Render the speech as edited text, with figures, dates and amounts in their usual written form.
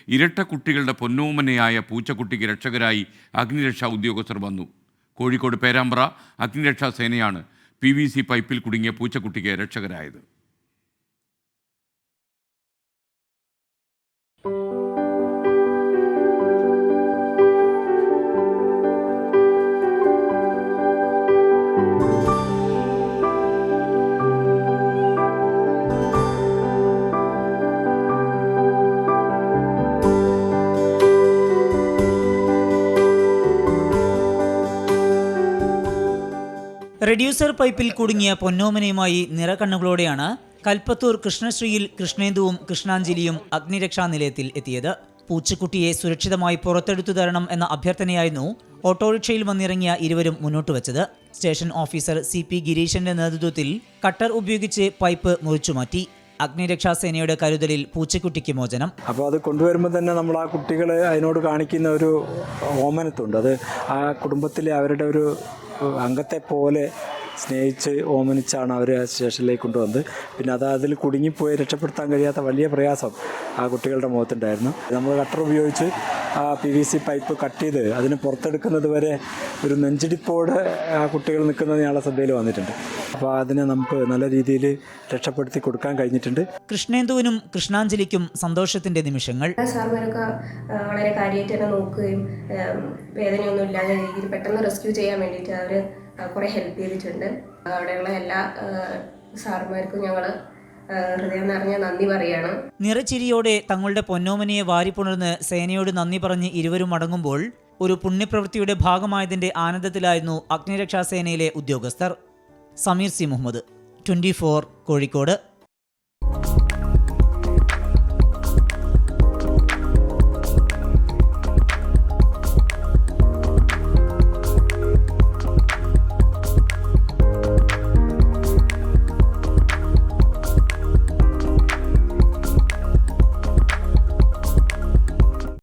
ഇരട്ട കുട്ടികളുടെ പൊന്നോമനയായ പൂച്ചക്കുട്ടിക്ക് രക്ഷകരായി അഗ്നിരക്ഷാ ഉദ്യോഗസ്ഥർ വന്നു. കോഴിക്കോട് പേരാമ്പ്ര അഗ്നിരക്ഷാ സേനയാണ് PVC പൈപ്പിൽ കുടുങ്ങിയ പൂച്ചക്കുട്ടിക്ക് രക്ഷകരായത്. റെഡ്യൂസർ പൈപ്പിൽ കുടുങ്ങിയ പൊന്നോമനയുമായി നിറകണ്ണുകളോടെയാണ് കൽപ്പത്തൂർ കൃഷ്ണശ്രീയിൽ കൃഷ്ണേന്ദുവും കൃഷ്ണാഞ്ജലിയും അഗ്നിരക്ഷാ നിലയത്തിൽ എത്തിയത്. പൂച്ചക്കുട്ടിയെ സുരക്ഷിതമായി പുറത്തെടുത്തു തരണം എന്ന അഭ്യർത്ഥനയായിരുന്നു ഓട്ടോറിക്ഷയിൽ വന്നിറങ്ങിയ ഇരുവരും മുന്നോട്ട് വെച്ചത്. സ്റ്റേഷൻ ഓഫീസർ CP ഗിരീശന്റെ നേതൃത്വത്തിൽ കട്ടർ ഉപയോഗിച്ച് പൈപ്പ് മുറിച്ചുമാറ്റി. അഗ്നിരക്ഷാസേനയുടെ കരുതലിൽ പൂച്ചക്കുട്ടിക്ക് മോചനം. അപ്പോൾ അത് കൊണ്ടുവരുമ്പോൾ തന്നെ നമ്മൾ ആ കുട്ടികൾ അതിനോട് കാണിക്കുന്ന ഒരു ഓമനത്തുണ്ട്. അത് ആ കുടുംബത്തിലെ അവരുടെ ഒരു അംഗത്തെ പോലെ സ്നേഹിച്ച് ഓമനിച്ചാണ് അവർ സ്റ്റേഷനിലേക്ക് കൊണ്ടുവന്നത്. പിന്നെ അതിൽ കുടുങ്ങിപ്പോയി രക്ഷപ്പെടുത്താൻ കഴിയാത്ത വലിയ പ്രയാസം ആ കുട്ടികളുടെ മുഖത്തുണ്ടായിരുന്നു. നമ്മൾ കട്ടർ ഉപയോഗിച്ച് ആ PVC പൈപ്പ് കട്ട് ചെയ്ത് അതിന് പുറത്തെടുക്കുന്നത് വരെ ഒരു നെഞ്ചിടിപ്പോടെ ആ കുട്ടികൾ നിൽക്കുന്നത് ഞങ്ങളുടെ ശ്രദ്ധയിൽ വന്നിട്ടുണ്ട്. അപ്പോൾ അതിനെ നമുക്ക് നല്ല രീതിയിൽ രക്ഷപ്പെടുത്തി കൊടുക്കാൻ കഴിഞ്ഞിട്ടുണ്ട്. കൃഷ്ണേന്ദുവിനും കൃഷ്ണാഞ്ജലിക്കും സന്തോഷത്തിന്റെ നിമിഷങ്ങൾ. സാർമാരൊക്കെ വളരെ കാര്യമായിട്ട് തന്നെ നോക്കുകയും വേദനയൊന്നും ഇല്ലാത്ത രീതിയിൽ പെട്ടെന്ന് റെസ്ക്യൂ ചെയ്യാൻ വേണ്ടിയിട്ട് അവർ കുറേ ഹെൽപ്പ് ചെയ്തിട്ടുണ്ട്. അവിടെയുള്ള എല്ലാ സാർമാർക്കും ഞങ്ങൾ ഹൃദയം നിറഞ്ഞ നന്ദി പറയാണ്. നിറച്ചിരിയോടെ തങ്ങളുടെ പൊന്നോമനയെ വാരിപ്പുണർന്ന് സേനയോട് നന്ദി പറഞ്ഞ് ഇരുവരും മടങ്ങുമ്പോൾ ഒരു പുണ്യപ്രവൃത്തിയുടെ ഭാഗമായതിന്റെ ആനന്ദത്തിലായിരുന്നു അഗ്നിരക്ഷാസേനയിലെ ഉദ്യോഗസ്ഥർ. സമീർ C. മുഹമ്മദ്, 24 കോഴിക്കോട്.